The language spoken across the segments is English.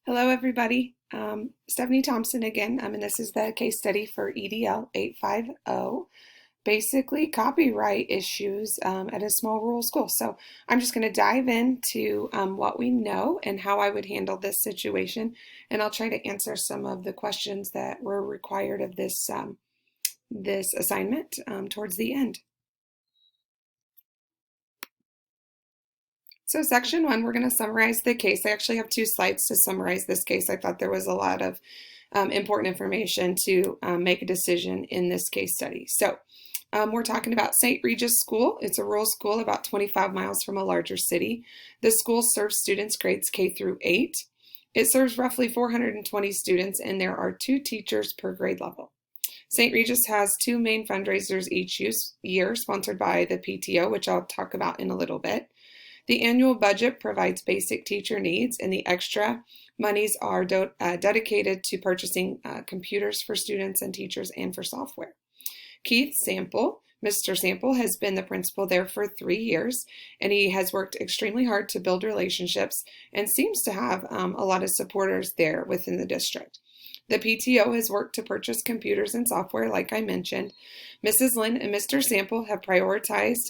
Hello, everybody. Stephanie Thompson again, and this is the case study for EDL 850, basically copyright issues at a small rural school. So I'm just going to dive into what we know and how I would handle this situation, and I'll try to answer some of the questions that were required of this assignment towards the end. So section 1, we're going to summarize the case. I actually have 2 slides to summarize this case. I thought there was a lot of important information to make a decision in this case study. So we're talking about St. Regis School. It's a rural school about 25 miles from a larger city. The school serves students grades K through 8. It serves roughly 420 students, and there are 2 teachers per grade level. St. Regis has 2 main fundraisers each year, sponsored by the PTO, which I'll talk about in a little bit. The annual budget provides basic teacher needs, and the extra monies are dedicated to purchasing computers for students and teachers and for software. Keith Sample, Mr. Sample, has been the principal there for 3 years, and he has worked extremely hard to build relationships and seems to have a lot of supporters there within the district. The PTO has worked to purchase computers and software, like I mentioned. Mrs. Lynn and Mr. Sample have prioritized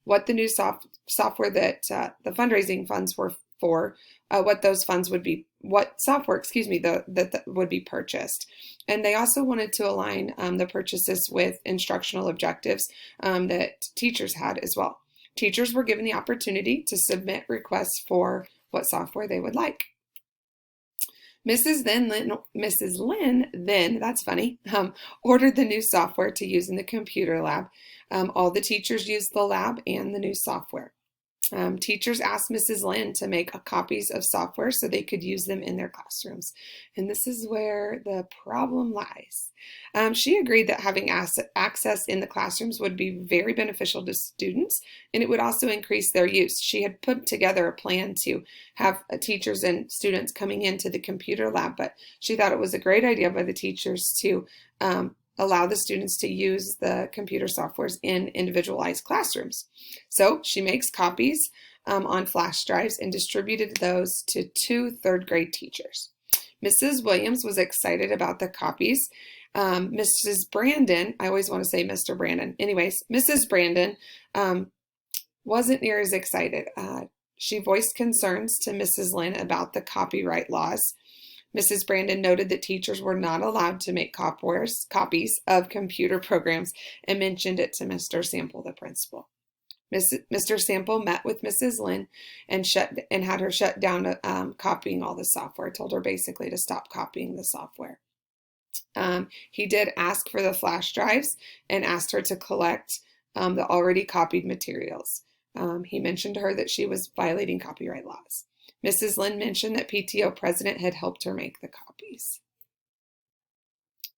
what the new software that the fundraising funds were for, what those funds would be, what software, that would be purchased. And they also wanted to align the purchases with instructional objectives that teachers had as well. Teachers were given the opportunity to submit requests for what software they would like. Mrs. Lynn then, that's funny, ordered the new software to use in the computer lab. All the teachers used the lab and the new software. Teachers asked Mrs. Lynn to make copies of software so they could use them in their classrooms. And this is where the problem lies. She agreed that having access in the classrooms would be very beneficial to students, and it would also increase their use. She had put together a plan to have teachers and students coming into the computer lab, but she thought it was a great idea by the teachers to allow the students to use the computer softwares in individualized classrooms. So she makes copies on flash drives and distributed those to 2 third-grade teachers. Mrs. Williams was excited about the copies. Mrs. Brandon, I always want to say Mr. Brandon. Anyways, Mrs. Brandon wasn't near as excited. She voiced concerns to Mrs. Lynn about the copyright laws. Mrs. Brandon noted that teachers were not allowed to make copies of computer programs and mentioned it to Mr. Sample, the principal. Mr. Sample met with Mrs. Lynn and had her shut down copying all the software, told her basically to stop copying the software. He did ask for the flash drives and asked her to collect the already copied materials. He mentioned to her that she was violating copyright laws. Mrs. Lynn mentioned that PTO president had helped her make the copies.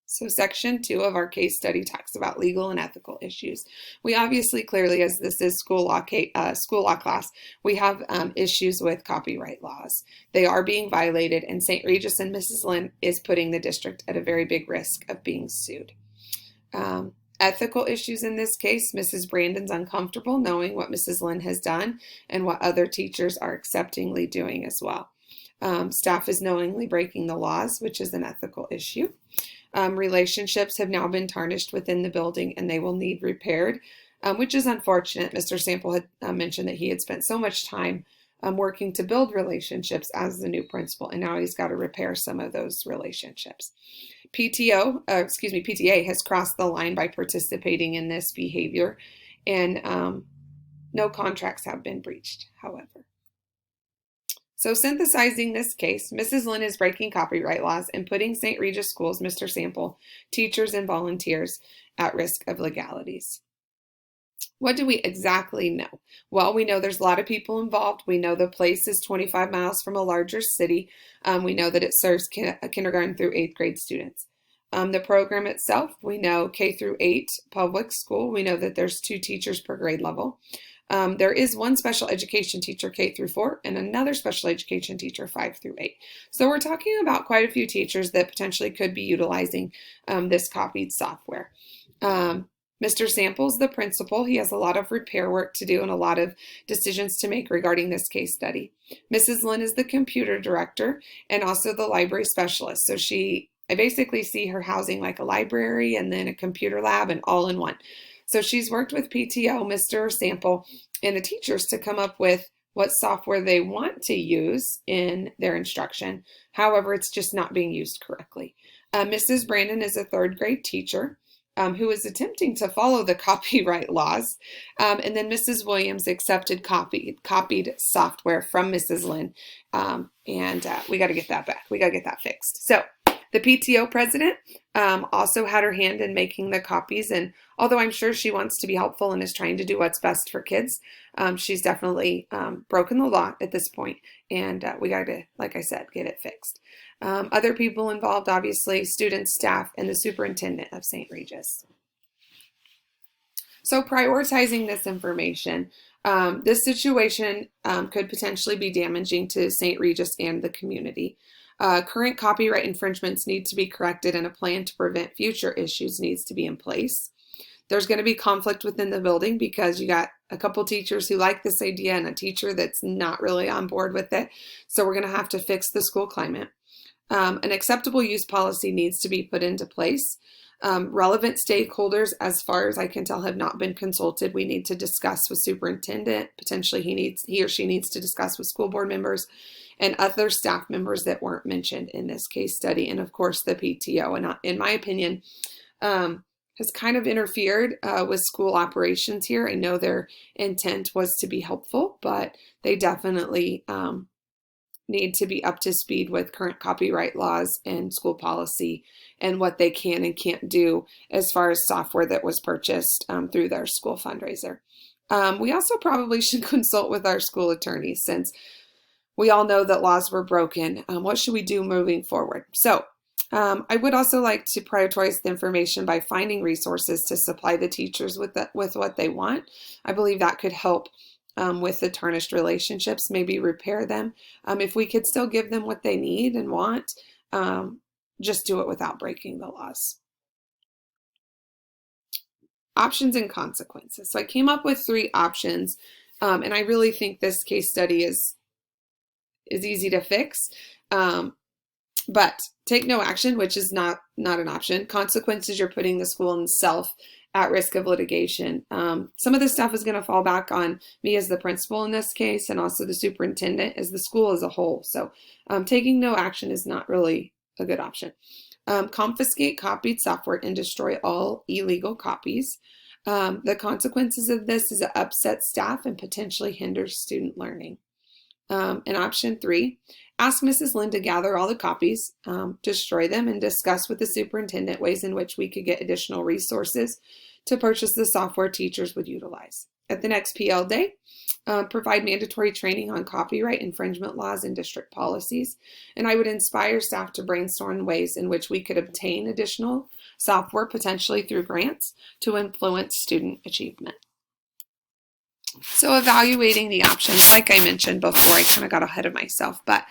So section 2 of our case study talks about legal and ethical issues. We obviously clearly, as this is school law class, we have issues with copyright laws. They are being violated, and St. Regis and Mrs. Lynn is putting the district at a very big risk of being sued. Ethical issues in this case, Mrs. Brandon's uncomfortable knowing what Mrs. Lynn has done and what other teachers are acceptingly doing as well. Staff is knowingly breaking the laws, which is an ethical issue. Relationships have now been tarnished within the building and they will need repaired, which is unfortunate. Mr. Sample had mentioned that he had spent so much time working to build relationships as the new principal, and now he's got to repair some of those relationships. PTA has crossed the line by participating in this behavior, and no contracts have been breached, however. So synthesizing this case, Mrs. Lynn is breaking copyright laws and putting St. Regis Schools, Mr. Sample, teachers, and volunteers at risk of legalities. What do we exactly know? Well, we know there's a lot of people involved. We know the place is 25 miles from a larger city. We know that it serves kindergarten through 8th grade students. The program itself, we know K through 8 public school. We know that there's 2 teachers per grade level. There is 1 special education teacher K through 4 and another special education teacher 5 through 8. So we're talking about quite a few teachers that potentially could be utilizing this copied software. Mr. Sample's the principal. He has a lot of repair work to do and a lot of decisions to make regarding this case study. Mrs. Lynn is the computer director and also the library specialist. So I basically see her housing like a library and then a computer lab and all in one. So she's worked with PTO, Mr. Sample, and the teachers to come up with what software they want to use in their instruction. However, it's just not being used correctly. Mrs. Brandon is a third grade teacher who is attempting to follow the copyright laws. And then Mrs. Williams accepted copied software from Mrs. Lynn. And we got to get that back. We got to get that fixed. So the PTO president also had her hand in making the copies. And although I'm sure she wants to be helpful and is trying to do what's best for kids, she's definitely broken the law at this point. And we got to, like I said, get it fixed. Other people involved, obviously, students, staff, and the superintendent of St. Regis. So prioritizing this information, this situation could potentially be damaging to St. Regis and the community. Current copyright infringements need to be corrected and a plan to prevent future issues needs to be in place. There's going to be conflict within the building because you got a couple teachers who like this idea and a teacher that's not really on board with it. So we're going to have to fix the school climate. An acceptable use policy needs to be put into place. Relevant stakeholders, as far as I can tell, have not been consulted. We need to discuss with superintendent. Potentially he or she needs to discuss with school board members and other staff members that weren't mentioned in this case study. And of course, the PTO, and in my opinion, has kind of interfered with school operations here. I know their intent was to be helpful, but they definitely need to be up to speed with current copyright laws and school policy and what they can and can't do as far as software that was purchased through their school fundraiser. We also probably should consult with our school attorneys since we all know that laws were broken. What should we do moving forward? So I would also like to prioritize the information by finding resources to supply the teachers with what they want. I believe that could help with the tarnished relationships, maybe repair them. If we could still give them what they need and want, just do it without breaking the laws. Options and consequences. So I came up with 3 options, and I really think this case study is easy to fix. But take no action, which is not an option. Consequences, you're putting the school and self at risk of litigation. Some of this stuff is going to fall back on me as the principal in this case, and also the superintendent as the school as a whole. So taking no action is not really a good option. Confiscate copied software and destroy all illegal copies. The consequences of this is it upsets staff and potentially hinders student learning. And option 3, ask Mrs. Lynn to gather all the copies, destroy them, and discuss with the superintendent ways in which we could get additional resources to purchase the software teachers would utilize. At the next PL day, provide mandatory training on copyright infringement laws and district policies. And I would inspire staff to brainstorm ways in which we could obtain additional software, potentially through grants, to influence student achievement. So evaluating the options, like I mentioned before, I kind of got ahead of myself, but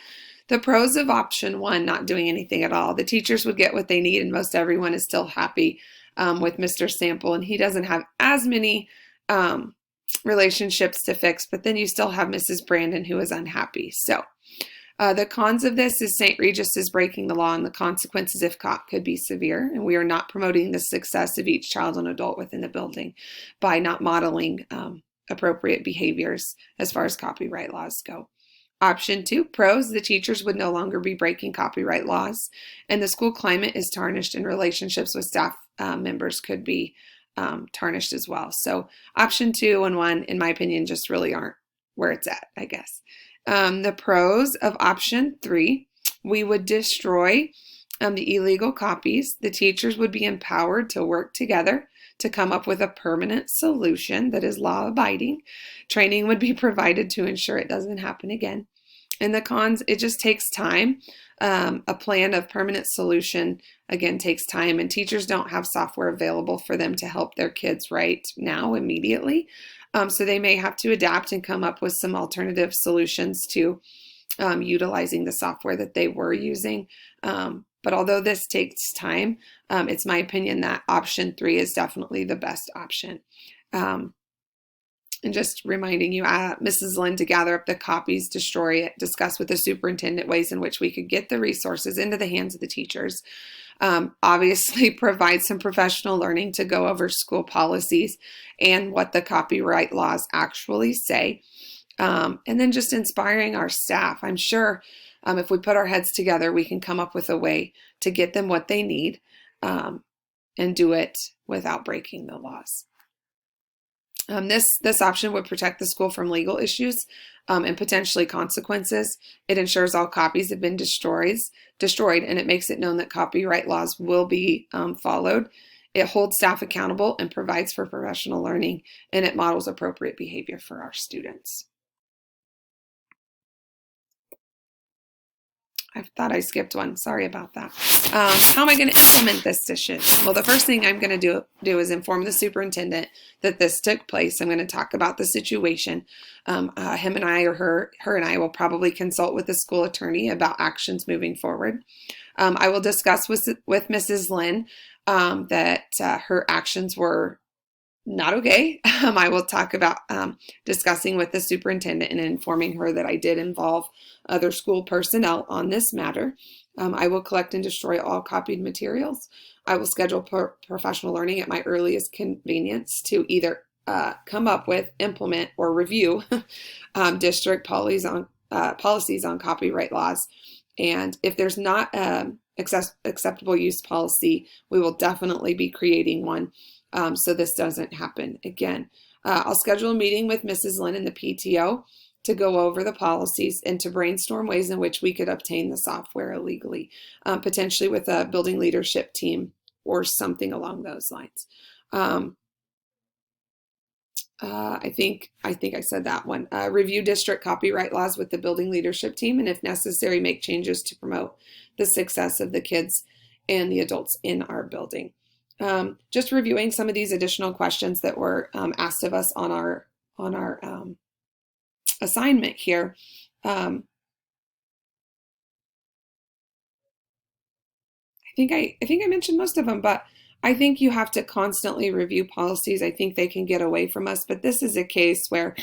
the pros of option 1, not doing anything at all. The teachers would get what they need and most everyone is still happy with Mr. Sample, and he doesn't have as many relationships to fix, but then you still have Mrs. Brandon who is unhappy. So the cons of this is St. Regis is breaking the law and the consequences if caught could be severe, and we are not promoting the success of each child and adult within the building by not modeling appropriate behaviors as far as copyright laws go. Option 2, pros, the teachers would no longer be breaking copyright laws, and the school climate is tarnished and relationships with staff members could be tarnished as well. So option 2 and 1, in my opinion, just really aren't where it's at, I guess. The pros of option 3, we would destroy the illegal copies. The teachers would be empowered to work together to come up with a permanent solution that is law-abiding. Training would be provided to ensure it doesn't happen again. And the cons, it just takes time. A plan of permanent solution, again, takes time, and teachers don't have software available for them to help their kids right now immediately. So they may have to adapt and come up with some alternative solutions to utilizing the software that they were using. But although this takes time, it's my opinion that option 3 is definitely the best option. And just reminding you, Mrs. Lynn, to gather up the copies, destroy it, discuss with the superintendent ways in which we could get the resources into the hands of the teachers. Obviously, provide some professional learning to go over school policies and what the copyright laws actually say. And then just inspiring our staff. I'm sure if we put our heads together, we can come up with a way to get them what they need and do it without breaking the laws. This option would protect the school from legal issues and potentially consequences. It ensures all copies have been destroyed, and it makes it known that copyright laws will be followed. It holds staff accountable and provides for professional learning, and it models appropriate behavior for our students. I thought I skipped one. Sorry about that. How am I going to implement this decision? Well, the first thing I'm going to do is inform the superintendent that this took place. I'm going to talk about the situation. Him and I, or her and I, will probably consult with the school attorney about actions moving forward. I will discuss with Mrs. Lynn that her actions were not okay. I will talk about discussing with the superintendent and informing her that I did involve other school personnel on this matter. I will collect and destroy all copied materials. I will schedule professional learning at my earliest convenience to either come up with, implement, or review district policies on copyright laws. And if there's not acceptable use policy, we will definitely be creating one. So this doesn't happen again. I'll schedule a meeting with Mrs. Lynn and the PTO to go over the policies and to brainstorm ways in which we could obtain the software illegally, potentially with a building leadership team or something along those lines. I think I said that one. Review district copyright laws with the building leadership team, and if necessary, make changes to promote the success of the kids and the adults in our building. Just reviewing some of these additional questions that were asked of us on our assignment here. I think I mentioned most of them, but I think you have to constantly review policies. I think they can get away from us, but this is a case where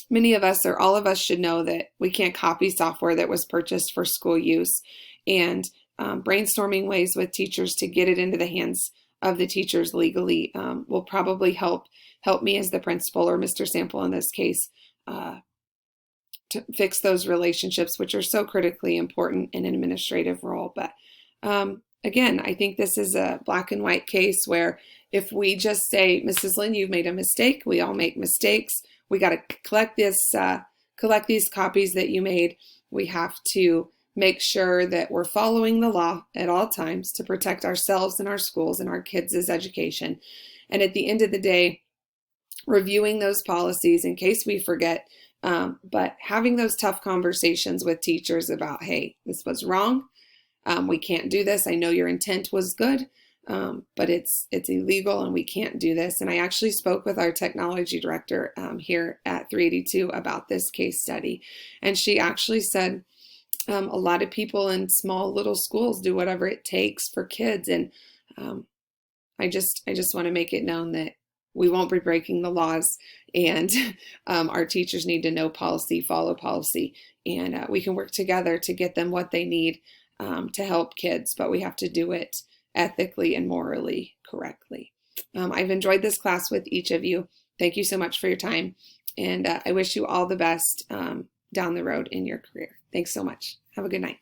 many of us, or all of us, should know that we can't copy software that was purchased for school use, and brainstorming ways with teachers to get it into the hands of the teachers legally will probably help me as the principal, or Mr. Sample in this case, to fix those relationships, which are so critically important in an administrative role. But again, I think this is a black and white case where if we just say, Mrs. Lynn, you've made a mistake, we all make mistakes, we got to collect these copies that you made. We have to make sure that we're following the law at all times to protect ourselves and our schools and our kids' education. And at the end of the day, reviewing those policies in case we forget, but having those tough conversations with teachers about, hey, this was wrong. We can't do this. I know your intent was good, but it's illegal and we can't do this. And I actually spoke with our technology director here at 382 about this case study. And she actually said, a lot of people in small little schools do whatever it takes for kids. And I just want to make it known that we won't be breaking the laws, and our teachers need to know policy, follow policy, and we can work together to get them what they need to help kids, but we have to do it ethically and morally correctly. I've enjoyed this class with each of you. Thank you so much for your time, and I wish you all the best down the road in your career. Thanks so much. Have a good night.